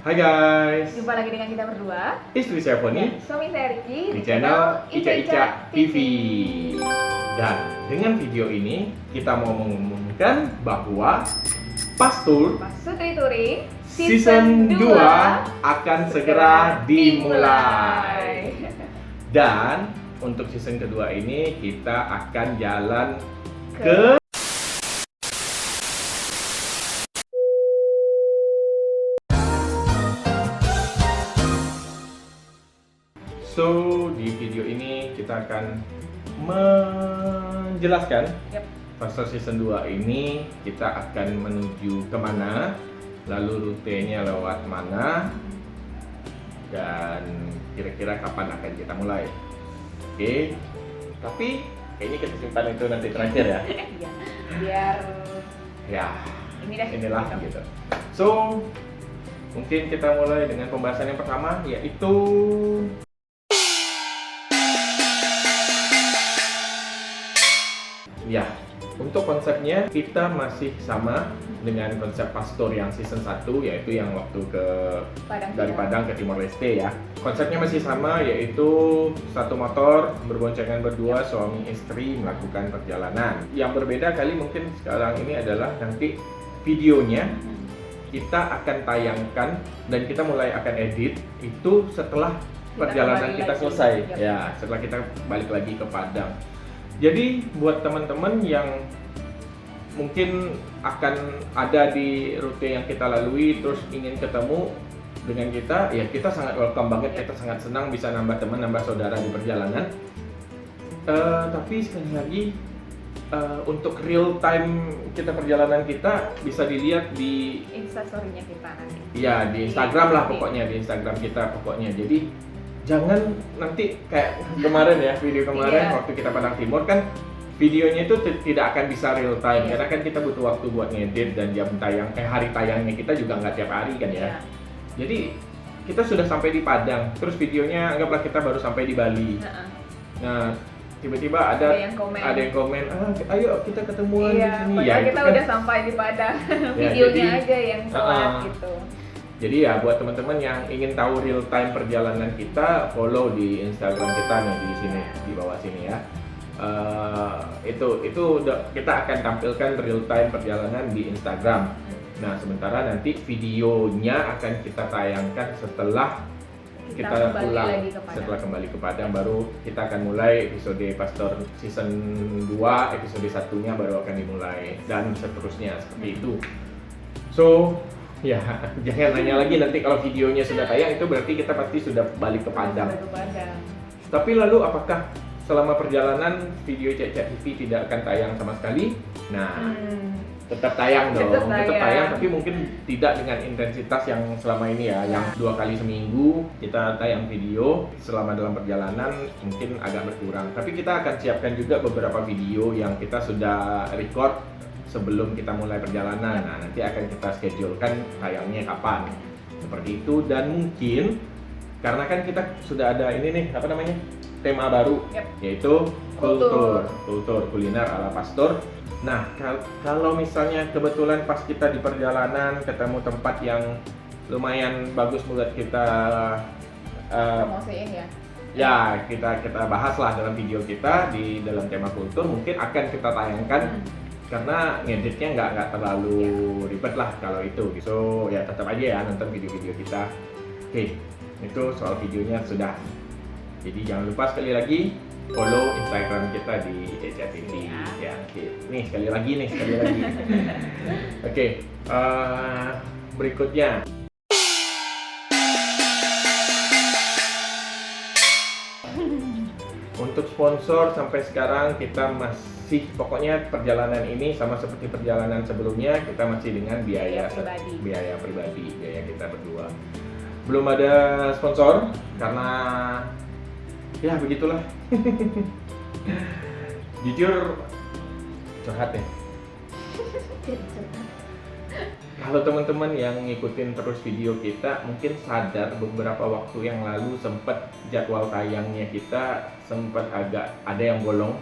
Hai guys, Jumpa lagi dengan kita berdua, istri saya Foni suami saya Ricky di channel Ica Ica TV. Dan dengan video ini kita mau mengumumkan bahwa Pastur Pas Sutri Touring Season 2 akan segera dimulai. Dan untuk season kedua ini kita akan jalan ke So, di video ini kita akan menjelaskan fase season 2 ini kita akan menuju kemana, lalu rutenya lewat mana, dan kira-kira kapan akan kita mulai. Oke, tapi kayaknya kita simpan itu nanti terakhir ya. Iya, biar Ya, inilah gitu. gitu. So, mungkin kita mulai dengan pembahasan yang pertama, yaitu ya, untuk konsepnya kita masih sama dengan konsep Pastur yang season 1, yaitu yang waktu dari Padang ke Timor Leste ya. Konsepnya masih sama, yaitu satu motor berboncengan berdua suami istri melakukan perjalanan. Yang berbeda kali mungkin sekarang ini adalah nanti videonya kita akan tayangkan dan kita mulai akan edit itu setelah perjalanan kita selesai. Ya, setelah kita balik lagi ke Padang. Jadi buat teman-teman yang mungkin akan ada di rute yang kita lalui terus ingin ketemu dengan kita, ya kita sangat welcome banget, kita sangat senang bisa nambah teman, nambah saudara di perjalanan. Tapi sekali lagi untuk real time kita perjalanan kita bisa dilihat di Instastory-nya kita nanti. Ya, di Instagram lah pokoknya, di Instagram kita pokoknya. Jadi jangan nanti kayak kemarin ya, video kemarin waktu kita Padang Timur kan videonya itu tidak akan bisa real time karena kan kita butuh waktu buat ngedit dan jam tayang hari tayangnya kita juga nggak tiap hari kan ya. Jadi kita sudah sampai di Padang, terus videonya anggaplah kita baru sampai di Bali. Nah, tiba-tiba ada yang komen, ayo kita ketemuan di sini. Ya, kita kan udah sampai di Padang. Videonya aja yang telat gitu. Jadi ya buat teman-teman yang ingin tahu real time perjalanan kita, follow di Instagram kita nih di sini, di bawah sini ya. Itu kita akan tampilkan real time perjalanan di Instagram. Nah, sementara nanti videonya akan kita tayangkan setelah kita pulang, setelah kembali ke Padang, baru kita akan mulai episode Pastur season 2, episode 1-nya baru akan dimulai dan seterusnya seperti itu. So, ya, jangan nanya lagi nanti kalau videonya sudah tayang, itu berarti kita pasti sudah balik ke Padang. Tapi lalu apakah selama perjalanan video Ica TV tidak akan tayang sama sekali? Nah, tetap tayang dong, tetap tayang, tapi mungkin tidak dengan intensitas yang selama ini ya, yang 2 kali seminggu kita tayang video. Selama dalam perjalanan mungkin agak berkurang, tapi kita akan siapkan juga beberapa video yang kita sudah record sebelum kita mulai perjalanan. Nah, nanti akan kita schedulekan tayangnya kapan, seperti itu. Dan mungkin karena kan kita sudah ada ini nih, apa namanya, tema baru, yaitu kultur kuliner ala Pastur. Nah, kalau misalnya kebetulan pas kita di perjalanan ketemu tempat yang lumayan bagus buat kita promosiin ya kita bahas lah dalam video kita di dalam tema kultur, mungkin akan kita tayangkan. Karena ngeditnya nggak terlalu ribet lah kalau itu. So ya tetap aja ya nonton video-video kita. Oke, itu soal videonya sudah. Jadi jangan lupa sekali lagi follow Instagram kita di Ica TV. Ya, oke. Nih sekali lagi. Oke, berikutnya. Untuk sponsor sampai sekarang kita masih, pokoknya perjalanan ini sama seperti perjalanan sebelumnya, kita masih dengan biaya pribadi kita berdua. Belum ada sponsor karena ya begitulah. Jujur curhat ya. Kalau teman-teman yang ngikutin terus video kita mungkin sadar beberapa waktu yang lalu sempat jadwal tayangnya kita sempat agak ada yang bolong.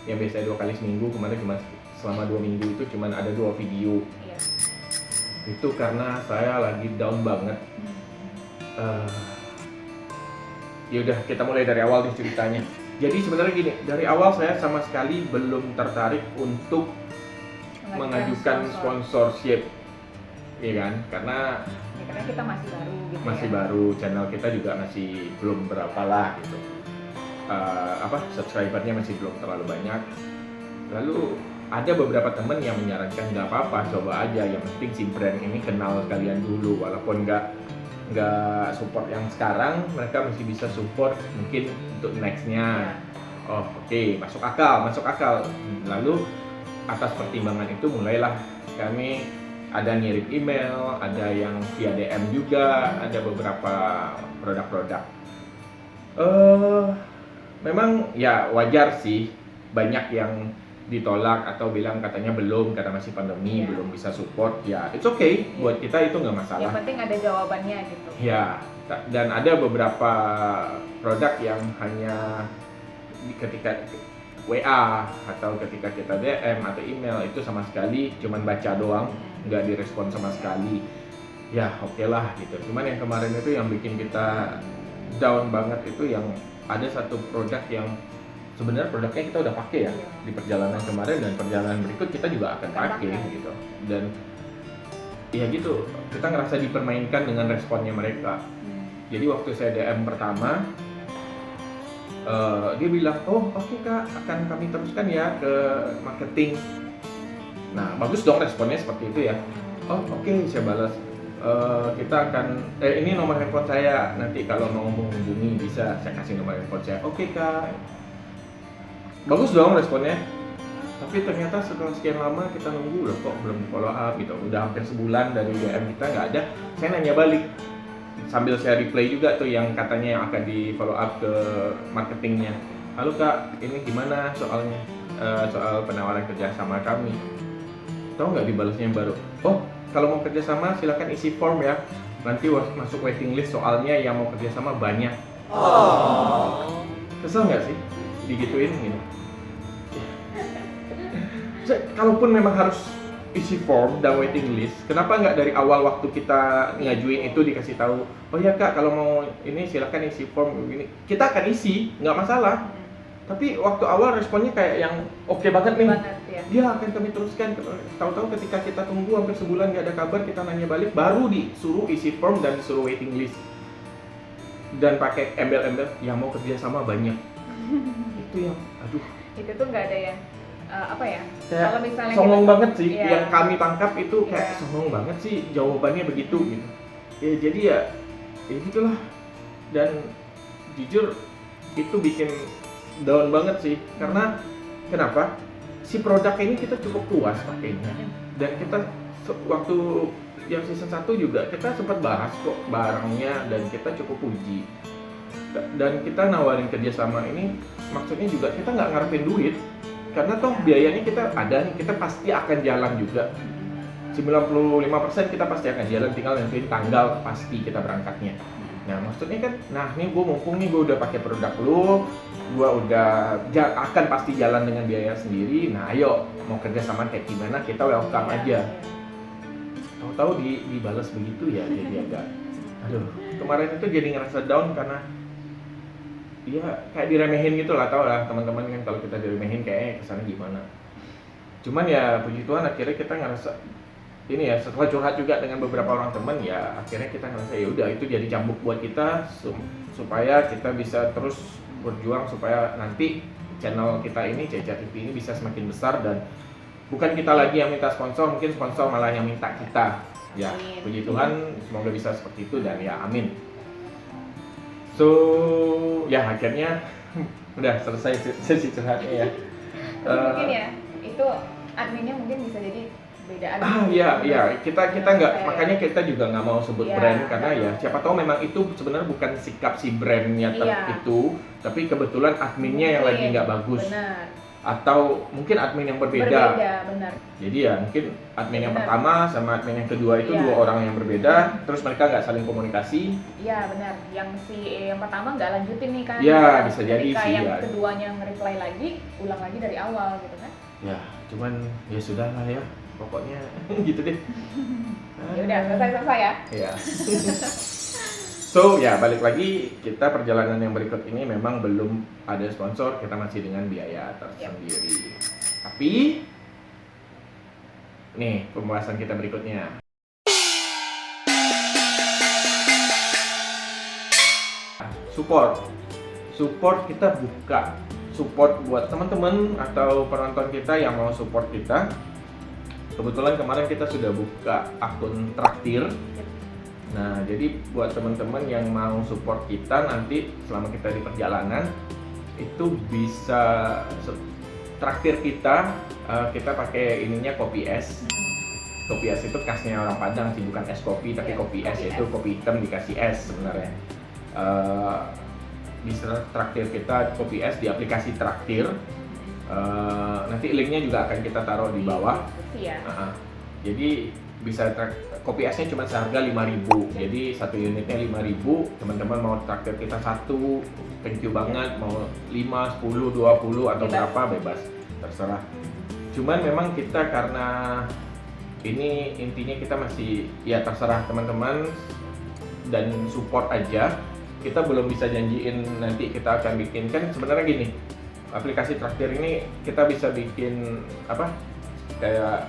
Yang biasanya 2 kali seminggu, kemarin cuma selama 2 minggu itu cuma ada 2 video. Itu karena saya lagi down banget. Eh, Ya udah, kita mulai dari awal nih ceritanya. Jadi sebenarnya gini, dari awal saya sama sekali belum tertarik untuk mengajukan sponsorship, ya kan? Karena kita masih baru gitu. masih baru, channel kita juga masih belum berapa lah gitu. Subscribernya masih belum terlalu banyak. Lalu ada beberapa temen yang menyarankan nggak apa-apa, coba aja, yang penting si brand ini kenal kalian dulu, walaupun nggak support yang sekarang, mereka masih bisa support mungkin untuk nextnya. Oh oke, masuk akal. Lalu atas pertimbangan itu mulailah kami ada ngirim email, ada yang via DM juga, ada beberapa produk-produk. Memang ya wajar sih banyak yang ditolak atau bilang katanya belum karena masih pandemi, belum bisa support. Ya it's okay, buat kita itu nggak masalah. Yang penting ada jawabannya gitu. Ya, dan ada beberapa produk yang hanya ketika WA atau ketika kita DM atau email itu sama sekali cuman baca doang, nggak direspon sama sekali. Ya oke lah gitu. Cuman yang kemarin itu yang bikin kita down banget itu yang ada satu produk yang sebenarnya produknya kita udah pakai ya di perjalanan kemarin, dan perjalanan berikut kita juga akan pakai gitu. Dan ya gitu, kita ngerasa dipermainkan dengan responnya mereka. Jadi waktu saya DM pertama, dia bilang, oh oke kak, akan kami teruskan ya ke marketing. Nah bagus dong responnya seperti itu ya. Oh oke, saya balas. Kita akan ini nomor handphone saya, nanti kalau mau menghubungi bisa saya kasih nomor handphone saya. Oke kak. Bagus dong responnya. Tapi ternyata setelah sekian lama kita nunggu loh, kok belum follow up gitu. Udah hampir sebulan dari DM kita nggak ada. Saya nanya balik sambil saya replay juga tuh yang katanya yang akan di follow up ke marketingnya. Halo kak, ini gimana soalnya soal penawaran kerja sama kami? Tahu nggak dibalasnya yang baru? Oh kalau mau kerja sama silakan isi form ya. Nanti masuk waiting list soalnya yang mau kerja sama banyak. Kesel nggak sih digituin gitu? Kalaupun memang harus isi form dan waiting list, kenapa nggak dari awal waktu kita ngajuin itu dikasih tahu, oh ya kak kalau mau ini silakan isi form ini, kita akan isi, nggak masalah. Tapi waktu awal responnya kayak yang oke banget nih, ya akan kami teruskan. Tahu-tahu ketika kita tunggu hampir sebulan nggak ada kabar, kita nanya balik, baru disuruh isi form dan disuruh waiting list dan pakai embel-embel yang mau kerja sama banyak. Itu yang aduh, itu tuh nggak ada yang kalau misalnya songong banget sih, yang kami tangkap itu kayak songong banget sih jawabannya begitu gitu. Ya jadi ya gitulah. Dan jujur itu bikin down banget sih, karena kenapa? Si produk ini kita cukup puas pakainya, dan kita waktu yang season 1 juga kita sempat bahas kok barangnya dan kita cukup puji. Dan kita nawarin kerjasama ini maksudnya juga kita nggak ngarepin duit, karena toh biayanya kita ada nih, kita pasti akan jalan juga. 95% kita pasti akan jalan, tinggal nentuin tanggal pasti kita berangkatnya. Nah maksudnya kan, nah nih gue mumpung nih gue udah pakai produk lu, gue udah akan pasti jalan dengan biaya sendiri. Nah ayo mau kerjasama kayak gimana, kita welcome aja. Tahu-tahu dibalas begitu ya, jadi agak aduh, kemarin itu jadi ngerasa down karena ya kayak diremehin gitu lah, tau lah teman-teman kan kalau kita diremehin kayaknya kesannya gimana. Cuman ya puji Tuhan akhirnya kita ngerasa ini ya, setelah curhat juga dengan beberapa orang teman, ya akhirnya kita ngerasa ya udah itu jadi cambuk buat kita supaya kita bisa terus berjuang supaya nanti channel kita ini Ceca TV ini bisa semakin besar, dan bukan kita lagi yang minta sponsor, mungkin sponsor malah yang minta kita. Ya puji Tuhan semoga bisa seperti itu, dan ya amin. So ya akhirnya udah selesai sesi curhatnya ya. Mungkin ya itu adminnya mungkin bisa jadi beda admin. Iya kita nggak, makanya kita juga nggak mau sebut brand, karena ya siapa tahu memang itu sebenarnya bukan sikap si brandnya itu, tapi kebetulan adminnya yang lagi nggak bagus. Benar. Atau mungkin admin yang berbeda. Benar. Jadi ya mungkin admin yang pertama sama admin yang kedua itu dua orang yang berbeda, terus mereka nggak saling komunikasi. Iya benar, yang yang pertama nggak lanjutin nih kan. Iya bisa jadi sih. Yang keduanya nge-reply lagi, ulang lagi dari awal gitu kan. Ya cuman ya sudah lah ya, pokoknya gitu deh. Udah selesai ya. Iya. So ya balik lagi, kita perjalanan yang berikut ini memang belum ada sponsor, kita masih dengan biaya tersendiri. Tapi nih pembahasan kita berikutnya. Support kita buka support buat teman-teman atau penonton kita yang mau support kita. Kebetulan kemarin kita sudah buka akun traktir. Nah, jadi buat teman-teman yang mau support kita nanti selama kita di perjalanan itu bisa traktir kita. Kita pakai ininya kopi es. Kopi es itu khasnya orang Padang sih, bukan es kopi tapi kopi es, yaitu kopi hitam dikasih es sebenarnya. Bisa traktir kita kopi es di aplikasi traktir. Nanti linknya juga akan kita taruh di bawah. Jadi bisa kopi esnya cuma seharga 5.000. Jadi satu unitnya 5.000. Teman-teman mau traktir kita satu, thank you banget. Mau 5, 10, 20 atau berapa bebas, terserah. Cuman memang kita karena ini intinya kita masih ya terserah teman-teman dan support aja. Kita belum bisa janjiin nanti kita akan bikin, kan sebenarnya gini, aplikasi traktir ini kita bisa bikin apa kayak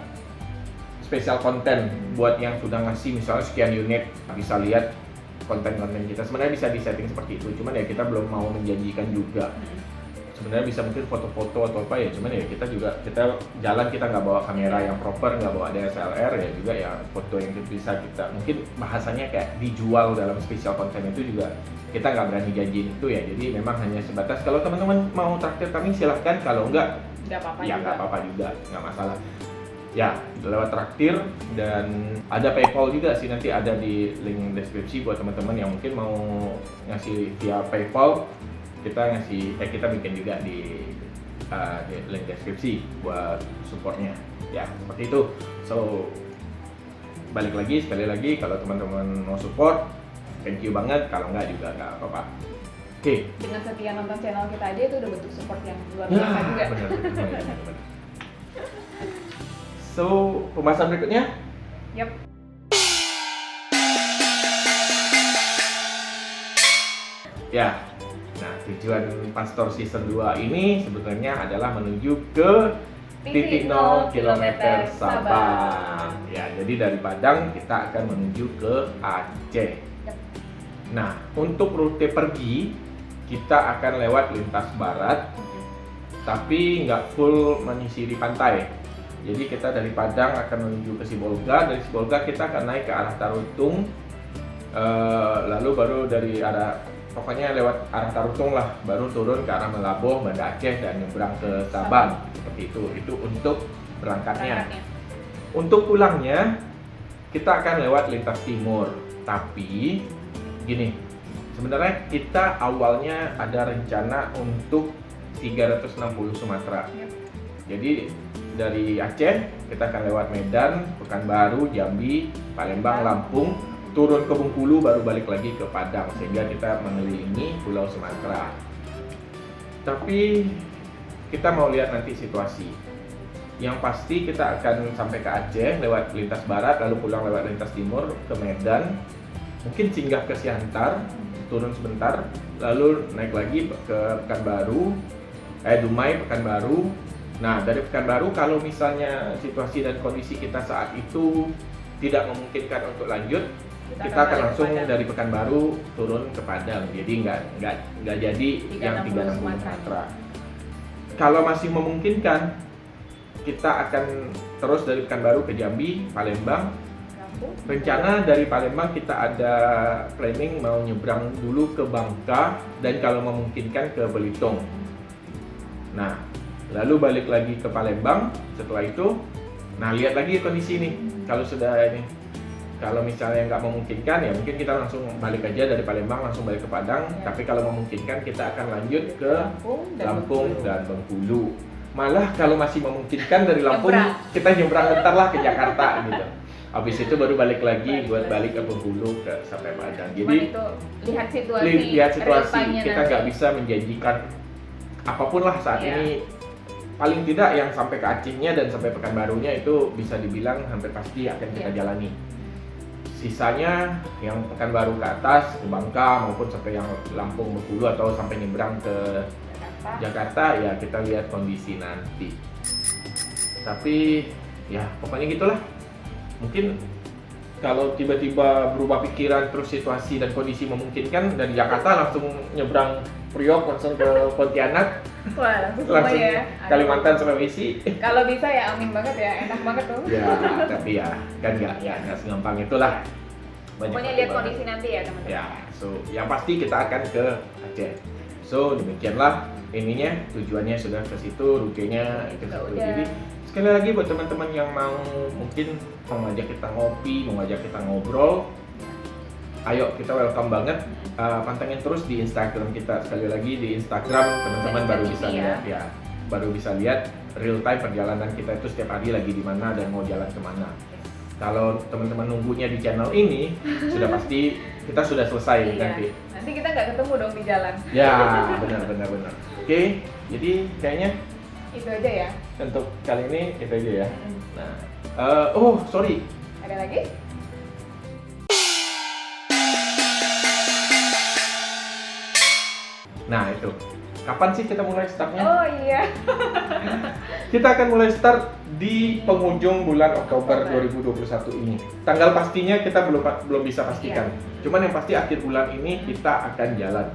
spesial konten buat yang sudah ngasih misalnya sekian unit, bisa lihat konten-konten kita. Sebenarnya bisa disetting seperti itu, cuman ya kita belum mau menjanjikan juga. Sebenarnya bisa mungkin foto-foto atau apa ya, cuman ya kita jalan, kita nggak bawa kamera yang proper, nggak bawa DSLR ya juga ya, foto yang bisa kita mungkin bahasanya kayak dijual dalam spesial konten itu juga kita nggak berani janjiin itu ya. Jadi memang hanya sebatas kalau teman-teman mau traktir kami silahkan, kalau enggak ya nggak apa-apa juga, nggak masalah ya, lewat traktir. Dan ada PayPal juga sih, nanti ada di link deskripsi buat teman-teman yang mungkin mau ngasih via PayPal. Kita bikin juga di link deskripsi buat supportnya ya, seperti itu. So balik lagi sekali lagi, kalau teman-teman mau support thank you banget, kalau enggak juga enggak apa-apa. Oke. Dengan setia nonton channel kita aja itu udah bentuk support yang luar biasa juga. Benar. So pembahasan berikutnya. Yap. Ya. Nah, tujuan Pastor Season 2 ini sebetulnya adalah menuju ke titik 0 km Sabang. Ya, jadi dari Padang kita akan menuju ke Aceh. Nah, untuk rute pergi kita akan lewat lintas barat, tapi nggak full menyisiri pantai. Jadi kita dari Padang akan menuju ke Sibolga, dari Sibolga kita akan naik ke arah Tarutung, lalu baru dari pokoknya lewat arah Tarutung lah, baru turun ke arah Melaboh, Banda Aceh, dan nyebrang ke Sabang. Seperti itu. Itu untuk berangkatnya. Untuk pulangnya kita akan lewat lintas timur. Tapi gini, sebenarnya kita awalnya ada rencana untuk 360 Sumatera. Jadi dari Aceh kita akan lewat Medan, Pekanbaru, Jambi, Palembang, Lampung, turun ke Bengkulu, baru balik lagi ke Padang, sehingga kita mengelilingi Pulau Sumatera. Tapi kita mau lihat nanti situasi. Yang pasti kita akan sampai ke Aceh lewat lintas barat, lalu pulang lewat lintas timur ke Medan, mungkin singgah ke Siantar, turun sebentar, lalu naik lagi ke Pekanbaru, Dumai, Pekanbaru. Nah, dari Pekanbaru kalau misalnya situasi dan kondisi kita saat itu tidak memungkinkan untuk lanjut, kita akan langsung dari Pekanbaru turun ke Padang. Jadi nggak jadi yang 360 Sumatera. Kalau masih memungkinkan, kita akan terus dari Pekanbaru ke Jambi, Palembang. Rencana dari Palembang kita ada planning mau nyebrang dulu ke Bangka, dan kalau memungkinkan ke Belitung. Nah, lalu balik lagi ke Palembang. Setelah itu, nah lihat lagi kondisi ini. Kalau sudah ini, kalau misalnya nggak memungkinkan ya mungkin kita langsung balik aja dari Palembang langsung balik ke Padang. Tapi kalau memungkinkan kita akan lanjut ke Lampung dan Bengkulu. Malah kalau masih memungkinkan dari Lampung kita nyebrang bentar lah ke Jakarta gitu. Habis itu baru balik lagi buat balik ke Bengkulu sampai Padang. Jadi lihat situasi kita nggak bisa menjanjikan apapun lah saat ini. Paling tidak yang sampai ke Acehnya dan sampai Pekanbarunya itu bisa dibilang hampir pasti akan kita jalani. Sisanya yang Pekanbaru ke atas, ke Bangka maupun sampai yang Lampung, Bengkulu atau sampai nyebrang ke Jakarta ya kita lihat kondisi nanti. Tapi ya pokoknya gitulah. Mungkin kalau tiba-tiba berubah pikiran terus situasi dan kondisi memungkinkan dari Jakarta langsung nyebrang Priok langsung ke Pontianak, Wah, langsung langsung ya. Kalimantan Sulawesi. Kalau bisa ya amin banget ya, enak banget tuh. Ya, tapi ya kan nggak segampang itulah. Banyak Pokoknya lihat pertimbangan. kondisi nanti ya teman-teman. Ya, so yang pasti kita akan ke Aceh. So demikianlah ininya, tujuannya sudah ke situ, rutenya ke situ. Udah. Jadi sekali lagi buat teman-teman yang mau mungkin mau ngajak kita ngopi, mau ngajak kita ngobrol, ayo kita welcome banget. Pantengin terus di Instagram kita. Sekali lagi di Instagram teman-teman baru bisa lihat ya, baru bisa lihat real time perjalanan kita itu setiap hari lagi di mana dan mau jalan kemana. Kalau teman-teman nunggunya di channel ini, sudah pasti kita sudah selesai nanti. Nanti kita nggak ketemu dong di jalan. Ya, benar. Oke, jadi kayaknya Itu aja ya. untuk kali ini itu aja ya. Nah, sorry. Ada lagi? Nah itu, kapan sih kita mulai startnya? Oh iya. Kita akan mulai start di penghujung bulan Oktober 2021 ini. Tanggal pastinya kita belum bisa pastikan. Cuman yang pasti akhir bulan ini kita akan jalan.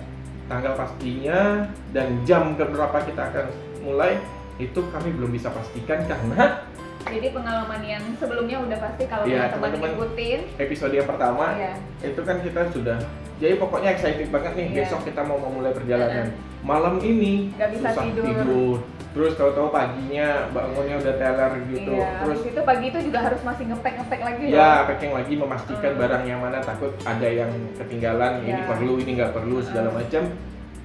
Tanggal pastinya dan jam keberapa kita akan mulai itu kami belum bisa pastikan karena Jadi pengalaman yang sebelumnya udah pasti kalau Iya, teman-teman ikutin. episode yang pertama Iya. itu kan kita sudah jadi pokoknya excited banget nih. Iya. Besok kita mau memulai perjalanan. Malam ini Nggak bisa susah tidur. Terus tahu-tahu paginya bangunnya udah teler gitu. Iya. Terus Habis itu pagi itu juga harus masih ngepek lagi ya loh. packing lagi memastikan barang yang mana, takut ada yang ketinggalan, ini Iya. perlu, ini nggak perlu segala macam.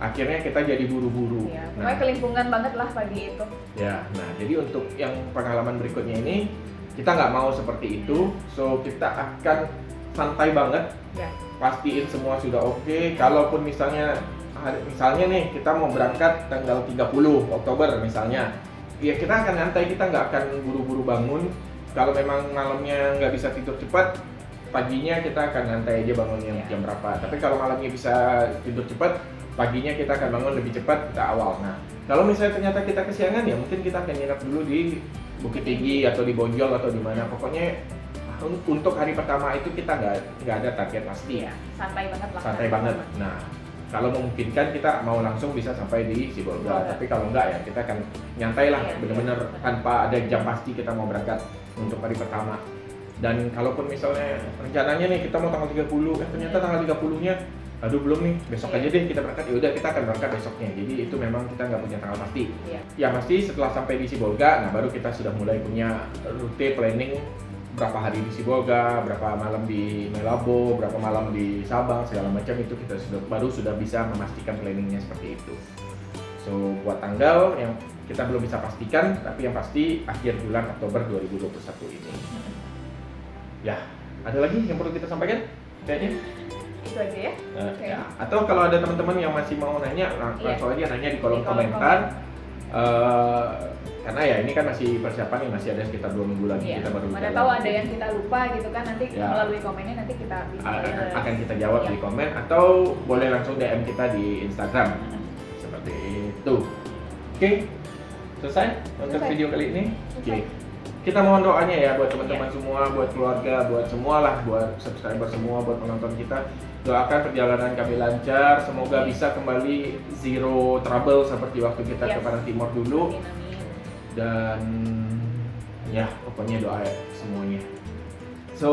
Akhirnya kita jadi buru-buru. Iya. Nah, Pokoknya kelimpungan banget lah pagi itu. ya, nah jadi untuk yang pengalaman berikutnya ini kita nggak mau seperti itu, so kita akan santai banget, Ya. pastiin semua sudah oke. Kalaupun misalnya nih kita mau berangkat tanggal 30 Oktober misalnya, ya kita akan nyantai, kita nggak akan buru-buru bangun. Kalau memang malamnya nggak bisa tidur cepat, paginya kita akan nyantai aja bangunnya jam berapa. Tapi kalau malamnya bisa tidur cepat, paginya kita akan bangun lebih cepat kita awal. Nah, kalau misalnya ternyata kita kesiangan ya mungkin kita akan nginep dulu di Bukit Tinggi atau di Bonjol atau di mana. Pokoknya untuk hari pertama itu kita nggak ada target pasti. Iya, santai banget lah. Santai banget. Nah, kalau memungkinkan kita mau langsung bisa sampai di Sibolga. Tapi kalau enggak ya kita akan nyantai lah, Iya, bener-bener tanpa ada jam pasti kita mau berangkat untuk hari pertama. Dan kalaupun misalnya rencananya nih kita mau tanggal 30, ternyata tanggal 30-nya aduh belum nih, besok aja deh kita berangkat. Ya udah kita akan berangkat besoknya. Jadi itu memang kita nggak punya tanggal pasti. Iya. Ya pasti setelah sampai di Sibolga, nah baru kita sudah mulai punya rute planning berapa hari di Sibolga, berapa malam di Melabo, berapa malam di Sabang, segala macam itu kita sudah bisa memastikan planningnya seperti itu. So buat tanggal yang kita belum bisa pastikan, tapi yang pasti akhir bulan Oktober 2021 ini. Ya, ada lagi yang perlu kita sampaikan? Kayaknya Itu aja ya. Oke. ya. Atau kalau ada teman-teman yang masih mau nanya, langsung aja nanya di kolom komentar. Karena ya ini kan masih persiapan nih, masih ada sekitar 2 minggu lagi Iya. kita baru Mana jalan. tahu ada yang kita lupa gitu kan, nanti Ya. melalui komennya nanti kita bisa akan kita jawab Iya. di komen atau boleh langsung DM kita di Instagram. Seperti itu. Oke. Selesai untuk Selesai. video kali ini. Oke. Selesai. Kita mohon doanya ya buat teman-teman semua, buat keluarga, buat semua lah, buat subscriber semua, buat penonton kita. Doakan perjalanan kami lancar, semoga bisa kembali zero trouble seperti waktu kita ke Yes. Padang Timur dulu. Amin, amin. Dan ya pokoknya doa ya semuanya. So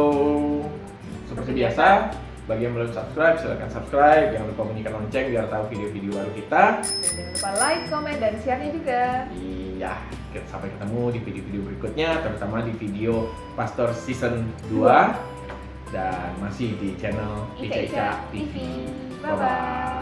seperti biasa, bagi yang belum subscribe silahkan subscribe, jangan lupa bunyikan lonceng biar tahu video-video baru kita. Dan jangan lupa like, comment, dan share-nya juga. Iya, sampai ketemu di video-video berikutnya, terutama di video Pastor Season 2 dan masih di channel Ica Ica TV. TV. Bye-bye.